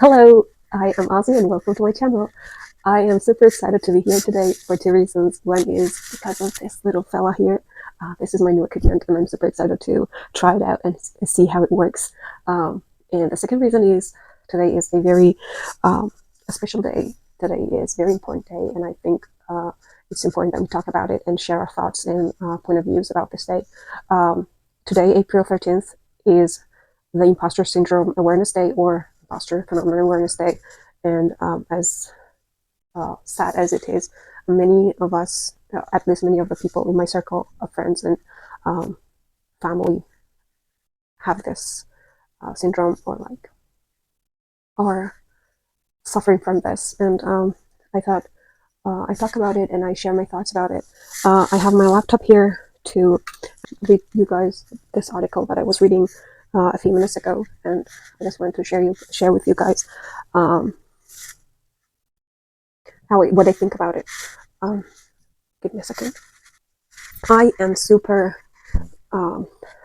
Hello, I am Ozzy and welcome to my channel. I am super excited to be here today for two reasons. One is because of this little fella here. This is my new equipment and I'm super excited to try it out and see how it works. And the second reason is today is a very a special day. Today is a very important day and I think it's important that we talk about it and share our thoughts and point of views about this day. Today, April 13th, is the Imposter Syndrome Awareness Day, or Imposter Phenomenon Awareness Day. And as sad as it is, many of us, at least many of the people in my circle of friends and family, have this syndrome or suffering from this. And I thought I talk about it and I share my thoughts about it. I have my laptop here to read you guys this article that I was reading a few minutes ago, and I just wanted to share with you guys what I think about it. Give me a second. I am super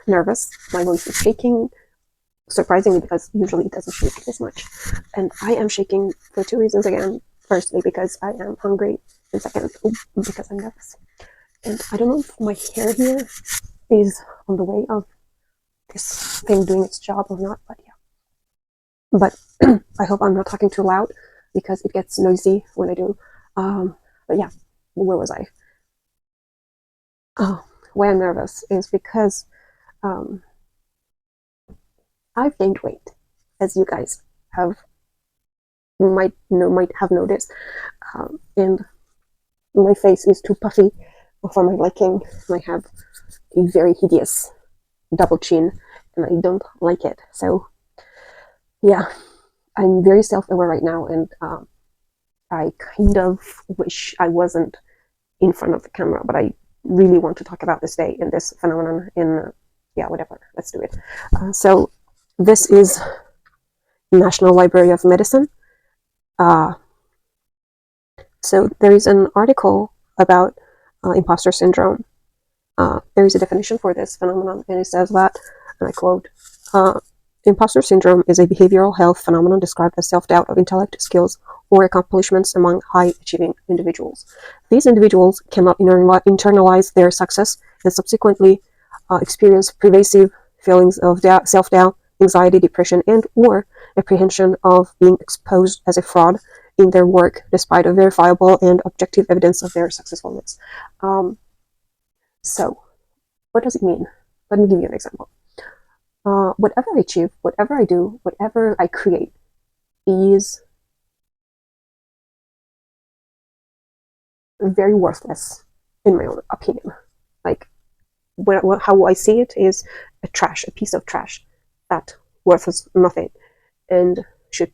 nervous. My voice is shaking, surprisingly, because usually it doesn't shake this much. And I am shaking for two reasons again. Firstly, because I am hungry, and second, because I'm nervous. And I don't know if my hair here is on the way of this thing doing its job or not, but yeah. But I hope I'm not talking too loud because it gets noisy when I do. But yeah, where was I? Oh, why I'm nervous is because I've gained weight, as you guys might have noticed, and my face is too puffy for my liking. I have a very hideous double chin, and I don't like it. So yeah, I'm very self-aware right now, and I kind of wish I wasn't in front of the camera, but I really want to talk about this day and this phenomenon in, yeah, whatever, let's do it. So this is National Library of Medicine. So there is an article about imposter syndrome. There is a definition for this phenomenon, and it says that, and I quote, imposter syndrome is a behavioral health phenomenon described as self-doubt of intellect, skills, or accomplishments among high-achieving individuals. These individuals cannot internalize their success and subsequently experience pervasive feelings of self-doubt, anxiety, depression, and or apprehension of being exposed as a fraud in their work, despite a verifiable and objective evidence of their successfulness. So, what does it mean? Let me give you an example. Whatever I achieve, whatever I do, whatever I create is very worthless, in my own opinion. Like, how I see it is a piece of trash that worth nothing and should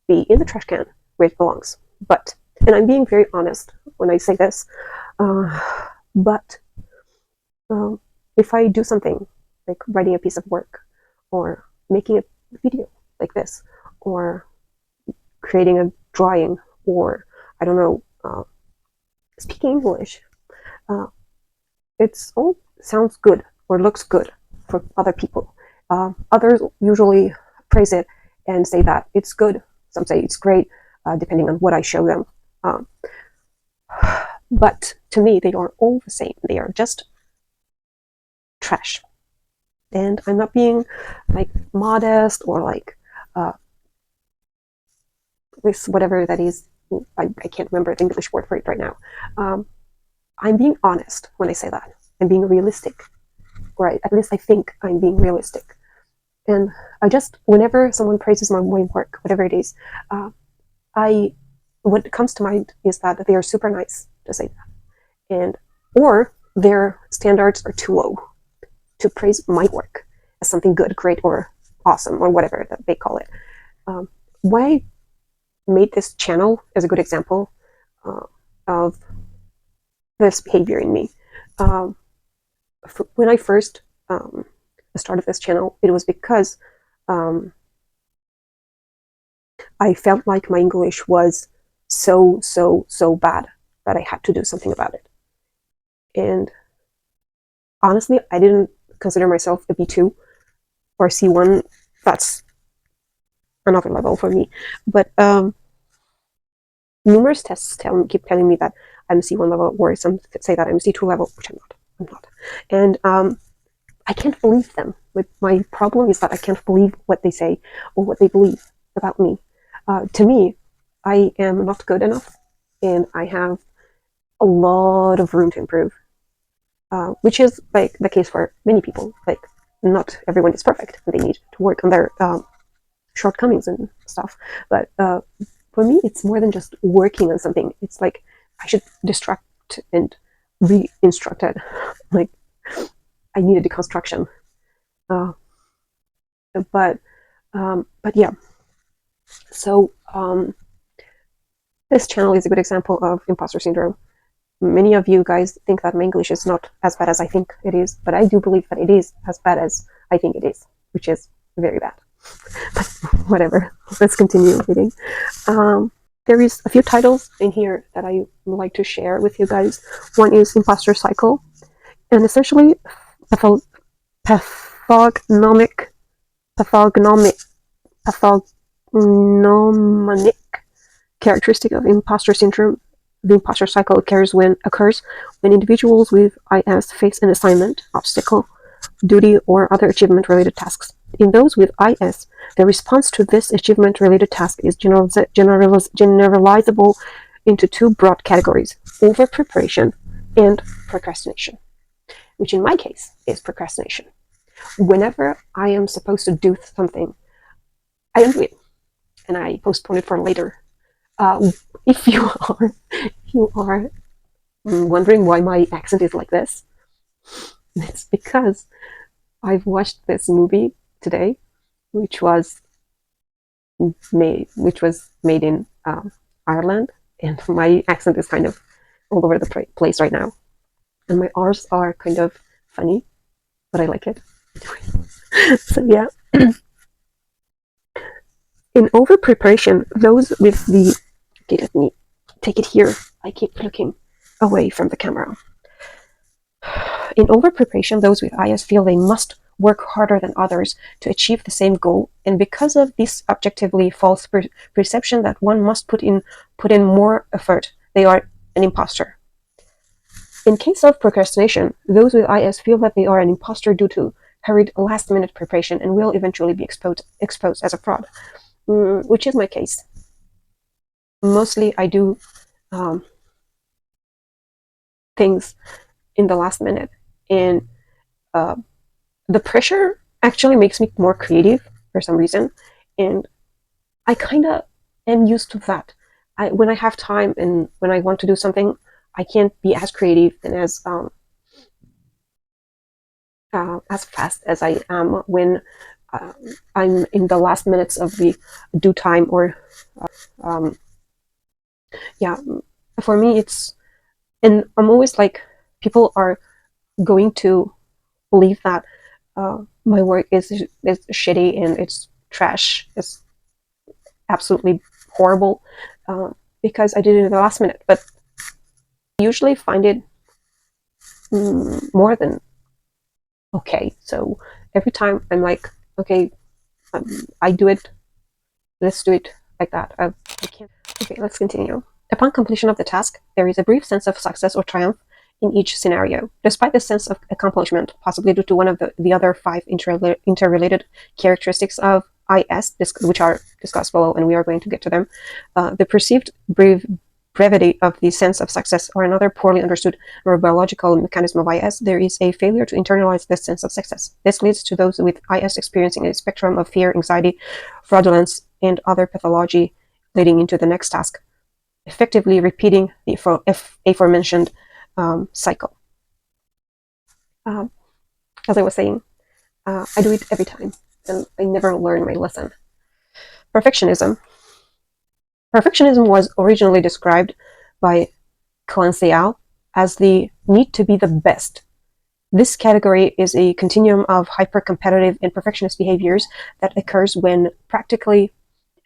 be in the trash can where it belongs. But, and I'm being very honest when I say this, but if I do something like writing a piece of work or making a video like this or creating a drawing or, I don't know, speaking English, it's all sounds good or looks good for other people. Others usually praise it and say that it's good. Some say it's great, depending on what I show them. But to me, they are all the same. They are just trash. And I'm not being like modest or like with whatever that is. I can't remember the English word for it right now. I'm being honest when I say that. I'm being realistic, or at least I think I'm being realistic. And I just, whenever someone praises my work, whatever it is, what comes to mind is that they are super nice to say that, and or their standards are too low to praise my work as something good, great, or awesome, or whatever that they call it. Why I made this channel as a good example of this behavior in me. When I first started this channel, it was because I felt like my English was so bad that I had to do something about it. And honestly, I didn't consider myself a B2 or C1. That's another level for me. But numerous tests keep telling me that I'm C1 level, or some say that I'm C2 level, which I'm not. I'm not. And I can't believe them. My problem is that I can't believe what they say or what they believe about me. To me, I am not good enough, and I have a lot of room to improve, which is like the case for many people. Like, not everyone is perfect, and they need to work on their shortcomings and stuff. But for me, it's more than just working on something. It's like I should distract and re-instruct it. Like, I need a deconstruction. Uh, but yeah. So this channel is a good example of imposter syndrome. Many of you guys think that my English is not as bad as I think it is, but I do believe that it is as bad as I think it is, which is very bad. But whatever, let's continue reading. There is a few titles in here that I would like to share with you guys. One is Imposter Cycle, and essentially pathognomic characteristic of imposter syndrome. The imposter cycle occurs when individuals with IS face an assignment, obstacle, duty, or other achievement-related tasks. In those with IS, the response to this achievement-related task is generalizable into two broad categories: over-preparation and procrastination, which in my case is procrastination. Whenever I am supposed to do something, I don't do it, and I postpone it for later. If you are wondering why my accent is like this, it's because I've watched this movie today, which was made in Ireland, and my accent is kind of all over the place right now, and my R's are kind of funny, but I like it. So yeah. In over-preparation, those with the... Okay, let me take it here. I keep looking away from the camera. In over-preparation, those with IS feel they must work harder than others to achieve the same goal, and because of this objectively false perception that one must put in more effort, they are an imposter. In case of procrastination, those with IS feel that they are an imposter due to hurried last-minute preparation and will eventually be exposed as a fraud, which is my case. Mostly I do things in the last minute, and the pressure actually makes me more creative for some reason, and I kind of am used to that. When I have time and when I want to do something, I can't be as creative and as fast as I am when I'm in the last minutes of the due time, or yeah, for me it's... And I'm always like, people are going to believe that my work is shitty and it's trash, it's absolutely horrible, because I did it in the last minute. But I usually find it more than okay. So every time I'm like, okay, I do it, let's do it like that. I can't. Okay, let's continue. Upon completion of the task, there is a brief sense of success or triumph in each scenario. Despite the sense of accomplishment, possibly due to one of the other 5 interrelated characteristics of IS, which are discussed below, and we are going to get to them, the perceived brevity of the sense of success, or another poorly understood neurobiological mechanism of IS, there is a failure to internalize this sense of success. This leads to those with IS experiencing a spectrum of fear, anxiety, fraudulence, and other pathology leading into the next task, effectively repeating the aforementioned cycle. As I was saying, I do it every time, and I never learn my lesson. Perfectionism. Perfectionism was originally described by Clancyal as the need to be the best. This category is a continuum of hyper-competitive and perfectionist behaviors that occurs when practically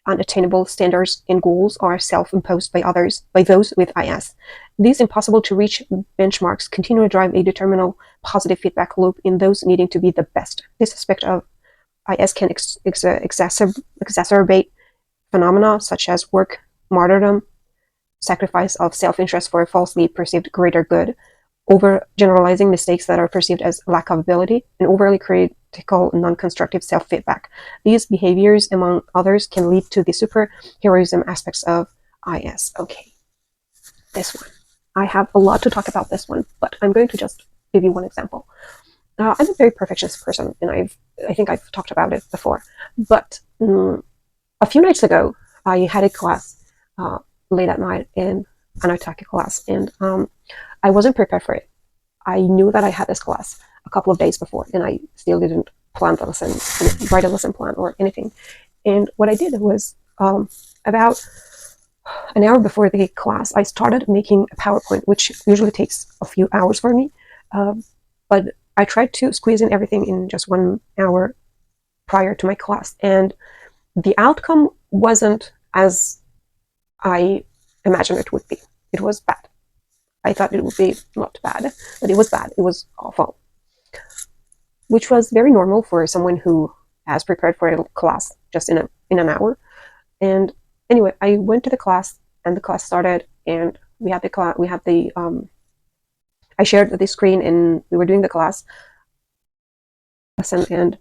unattainable standards and goals are self-imposed by those with IS. These impossible-to-reach benchmarks continue to drive a determinal positive feedback loop in those needing to be the best. This aspect of IS can exacerbate phenomena such as work martyrdom, sacrifice of self-interest for a falsely perceived greater good, overgeneralizing mistakes that are perceived as lack of ability, and overly critical non-constructive self-feedback. These behaviors, among others, can lead to the superheroism aspects of IS. Okay, this one. I have a lot to talk about this one, but I'm going to just give you one example. I'm a very perfectionist person, and I think I've talked about it before. But a few nights ago, I had a class late at night, in an attack class, and I wasn't prepared for it. I knew that I had this class a couple of days before, and I still didn't plan the lesson, write a lesson plan or anything. And what I did was about an hour before the class, I started making a PowerPoint, which usually takes a few hours for me. But I tried to squeeze in everything in just 1 hour prior to my class. And the outcome wasn't as I imagined it would be. It was bad. I thought it would be not bad, but it was bad. It was awful, which was very normal for someone who has prepared for a class just in an hour. And anyway, I went to the class, and the class started, and we had I shared the screen, and we were doing the class lesson, and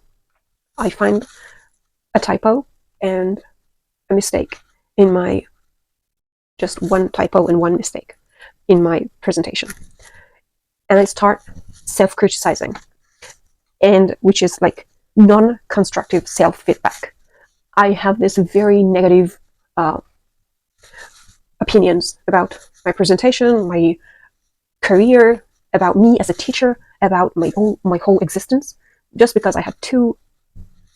I find a typo and a mistake in my, just one typo and one mistake in my presentation. And I start self-criticizing, and which is like non-constructive self-feedback. I have this very negative opinions about my presentation, my career, about me as a teacher, about my whole existence, just because I had 2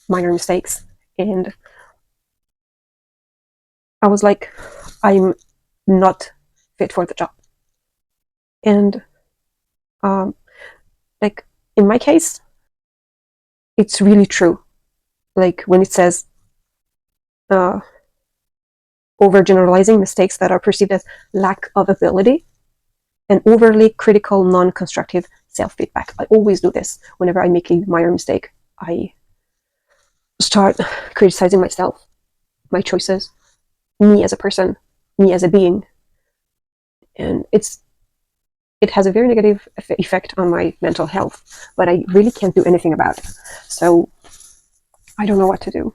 minor mistakes. And I was like, I'm not fit for the job. And like in my case, it's really true. Like when it says overgeneralizing mistakes that are perceived as lack of ability, and overly critical non-constructive self-feedback. I always do this. Whenever I make a minor mistake, I start criticizing myself, my choices, me as a person, me as a being. And it has a very negative effect on my mental health, but I really can't do anything about it. So I don't know what to do.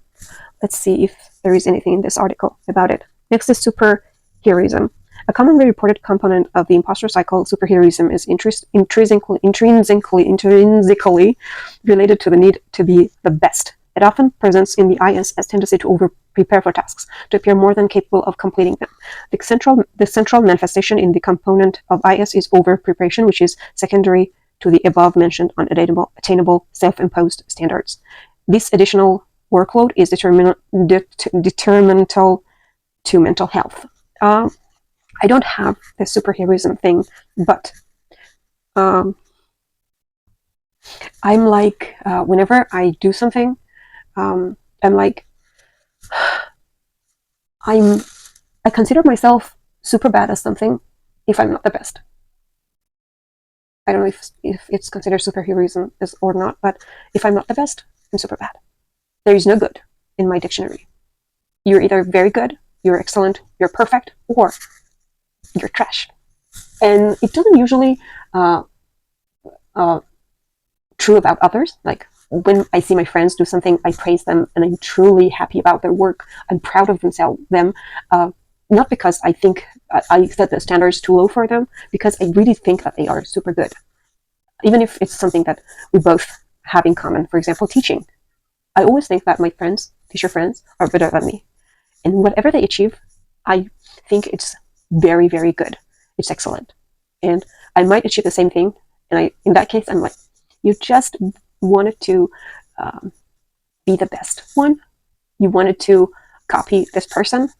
Let's see if there is anything in this article about it. Next is superheroism. A commonly reported component of the imposter cycle, superheroism is intrinsically related to the need to be the best. It often presents in the IS as tendency to over-prepare for tasks, to appear more than capable of completing them. The central manifestation in the component of IS is over-preparation, which is secondary to the above-mentioned unattainable self-imposed standards. This additional workload is detrimental to mental health. I don't have the superheroism thing, but I'm like, whenever I do something, I'm like, I consider myself super bad at something if I'm not the best. I don't know if it's considered superheroism or not, but if I'm not the best, I'm super bad. There is no good in my dictionary. You're either very good, you're excellent, you're perfect, or you're trash. And it doesn't usually true about others. Like when I see my friends do something, I praise them, and I'm truly happy about their work. I'm proud of them. Not because I think I set the standards too low for them, because I really think that they are super good. Even if it's something that we both have in common, for example, teaching. I always think that my friends, teacher friends, are better than me. And whatever they achieve, I think it's very, very good. It's excellent. And I might achieve the same thing. And in that case, I'm like, you just wanted to be the best one. You wanted to copy this person.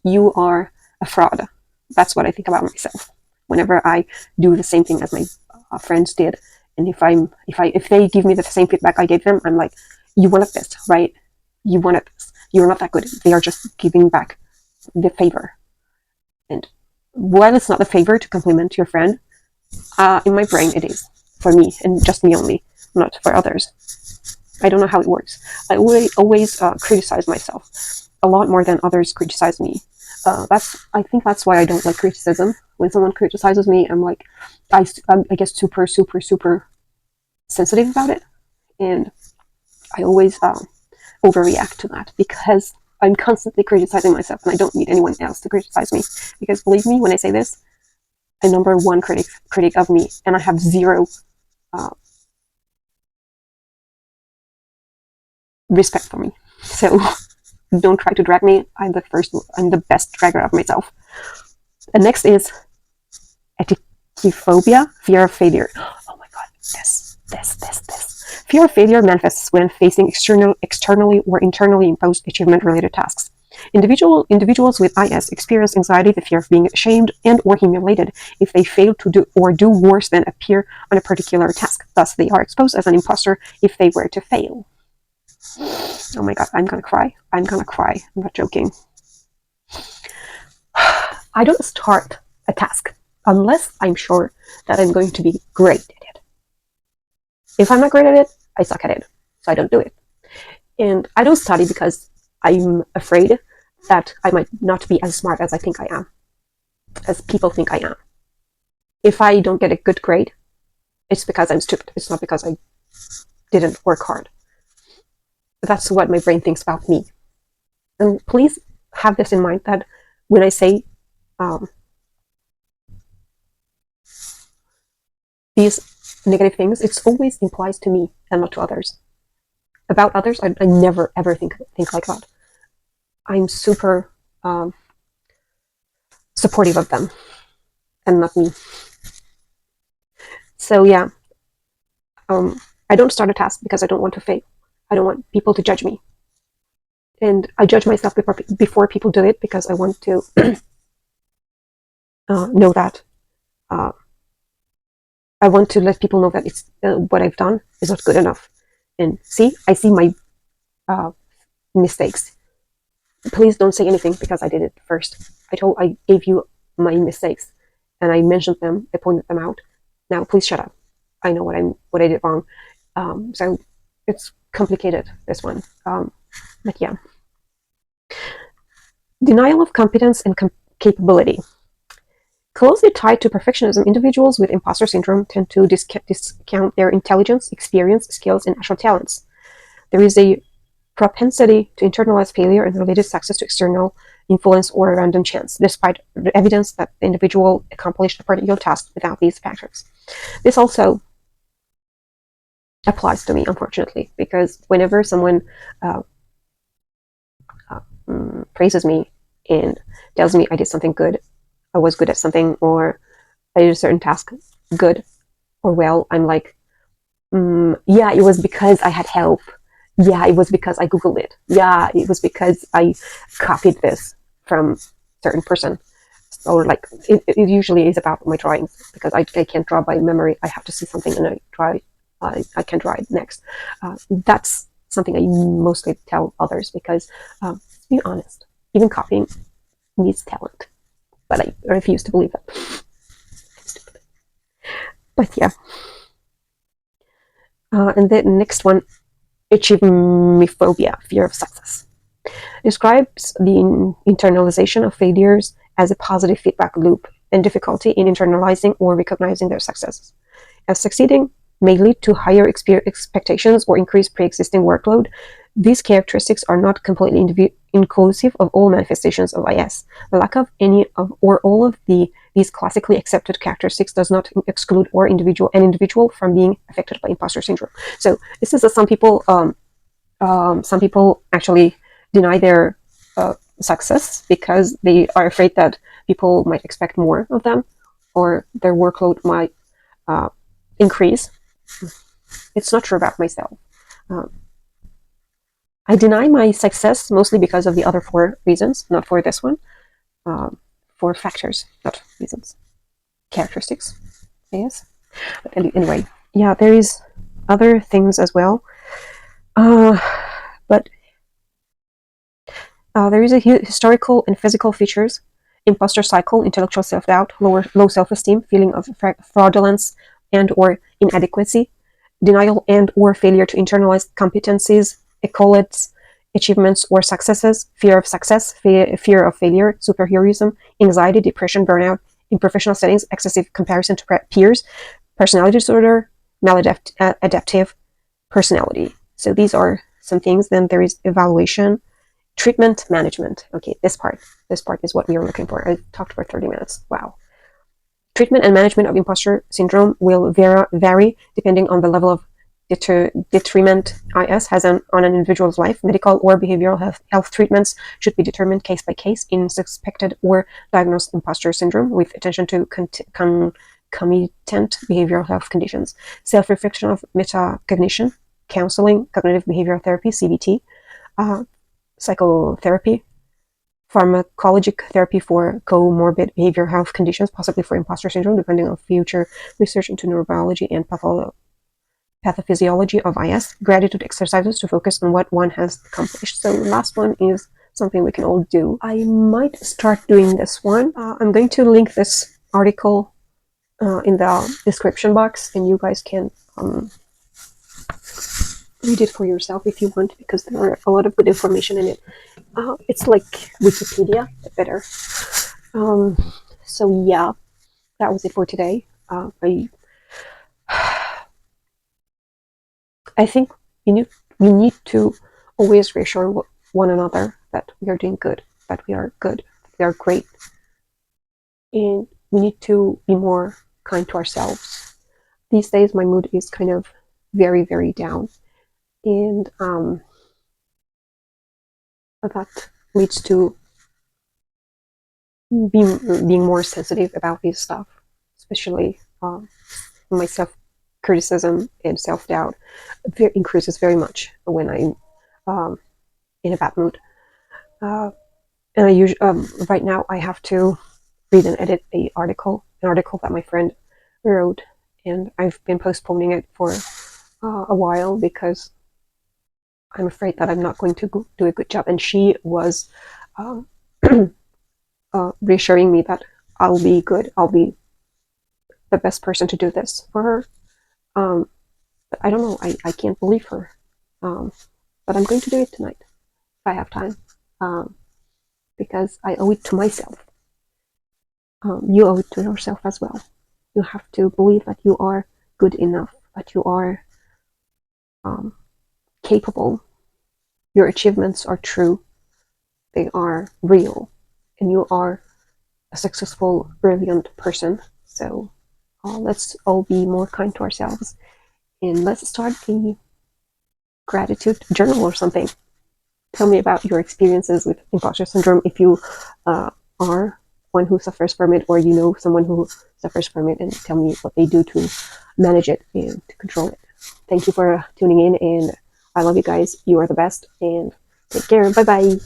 You are a fraud. That's what I think about myself. Whenever I do the same thing as my friends did, and if they give me the same feedback I gave them, I'm like, you wanted this, right? You wanted this. You're not that good. They are just giving back the favor. And while it's not a favor to compliment your friend, in my brain it is, for me, and just me only, not for others. I don't know how it works. I always criticize myself a lot more than others criticize me. I think that's why I don't like criticism. When someone criticizes me, I'm like, I get super, super, super sensitive about it, and I always overreact to that because I'm constantly criticizing myself, and I don't need anyone else to criticize me. Because believe me, when I say this, a number one critic of me, and I have zero respect for me. So don't try to drag me. I'm the best dragger of myself. And next is etichophobia, fear of failure. Oh my god, this. Fear of failure manifests when facing externally or internally imposed achievement-related tasks. Individuals with IS experience anxiety, the fear of being ashamed and or humiliated if they fail to do worse than appear on a particular task. Thus, they are exposed as an imposter if they were to fail. Oh my god, I'm gonna cry. I'm not joking. I don't start a task unless I'm sure that I'm going to be great at it. If I'm not great at it, I suck at it, so I don't do it. And I don't study because I'm afraid that I might not be as smart as I think I am, as people think I am. If I don't get a good grade, it's because I'm stupid. It's not because I didn't work hard. That's what my brain thinks about me. And please have this in mind, that when I say these negative things, it always implies to me and not to others. About others, I never ever think like that. I'm super supportive of them, and not me. So yeah, I don't start a task because I don't want to fail. I don't want people to judge me, and I judge myself before people do it because I want to know that. I want to let people know that it's what I've done is not good enough. And I see my mistakes. Please don't say anything because I did it first. I gave you my mistakes, and I mentioned them. I pointed them out. Now, please shut up. I know what I did wrong. So it's complicated, this one. But yeah, denial of competence and capability. Closely tied to perfectionism, individuals with imposter syndrome tend to discount their intelligence, experience, skills, and natural talents. There is a propensity to internalize failure and related success to external influence or random chance, despite the evidence that the individual accomplished a particular task without these factors. This also applies to me, unfortunately, because whenever someone praises me and tells me I did something good, I was good at something, or I did a certain task good or well, I'm like, yeah, it was because I had help. Yeah, it was because I Googled it. Yeah, it was because I copied this from a certain person. Or like, it usually is about my drawings, because I can't draw by memory. I have to see something and I can draw it next. That's something I mostly tell others because, to be honest, even copying needs talent. But I refuse to believe it. But yeah. And the next one, achievement-phobia, fear of success, describes the internalization of failures as a positive feedback loop and difficulty in internalizing or recognizing their successes. As succeeding may lead to higher expectations or increased pre-existing workload, these characteristics are not completely inclusive of all manifestations of IS. The lack of any of or all of these classically accepted characteristics does not exclude an individual from being affected by imposter syndrome. So this is some people actually deny their success because they are afraid that people might expect more of them, or their workload might increase. It's not true about myself. I deny my success mostly because of the other 4 reasons, not for this one. 4 factors, not reasons. Characteristics, yes. But anyway, yeah, there is other things as well. But there is a historical and physical features: imposter cycle, intellectual self-doubt, low self-esteem, feeling of fraudulence and or inadequacy. denial and or failure to internalize competencies, accolades, achievements, or successes, fear of success, fear of failure, superheroism, anxiety, depression, burnout, in professional settings, excessive comparison to peers, personality disorder, maladaptive personality. So these are some things. Then there is evaluation, treatment, management. Okay, this part is what we are looking for. I talked for 30 minutes. Wow. Treatment and management of imposter syndrome will vary depending on the level of detriment IS has on an individual's life. Medical or behavioral health treatments should be determined case by case in suspected or diagnosed imposter syndrome with attention to concomitant behavioral health conditions. Self-reflection of metacognition, counseling, cognitive behavioral therapy, CBT, psychotherapy, pharmacologic therapy for comorbid behavioral health conditions, possibly for imposter syndrome, depending on future research into neurobiology and pathophysiology of IS, gratitude exercises to focus on what one has accomplished. So the last one is something we can all do. I might start doing this one. I'm going to link this article in the description box, and you guys can read it for yourself if you want, because there are a lot of good information in it. It's like Wikipedia, but better. So yeah, that was it for today. I think we need to always reassure one another that we are doing good, that we are good, that we are great, and we need to be more kind to ourselves. These days, my mood is kind of very, very down, and that leads to being more sensitive about this stuff, especially my self-criticism and self-doubt increases very much when I'm in a bad mood. And I usually right now I have to read and edit an article that my friend wrote, and I've been postponing it for a while because I'm afraid that I'm not going to do a good job. And she was reassuring me that I'll be good. I'll be the best person to do this for her. But I don't know. I can't believe her. But I'm going to do it tonight if I have time, because I owe it to myself. You owe it to yourself as well. You have to believe that you are good enough, that you are capable. Your achievements are true. They are real. And you are a successful, brilliant person. So let's all be more kind to ourselves. And let's start a gratitude journal or something. Tell me about your experiences with imposter syndrome if you are one who suffers from it, or you know someone who suffers from it, and tell me what they do to manage it and to control it. Thank you for tuning in, and I love you guys. You are the best, and take care. Bye bye.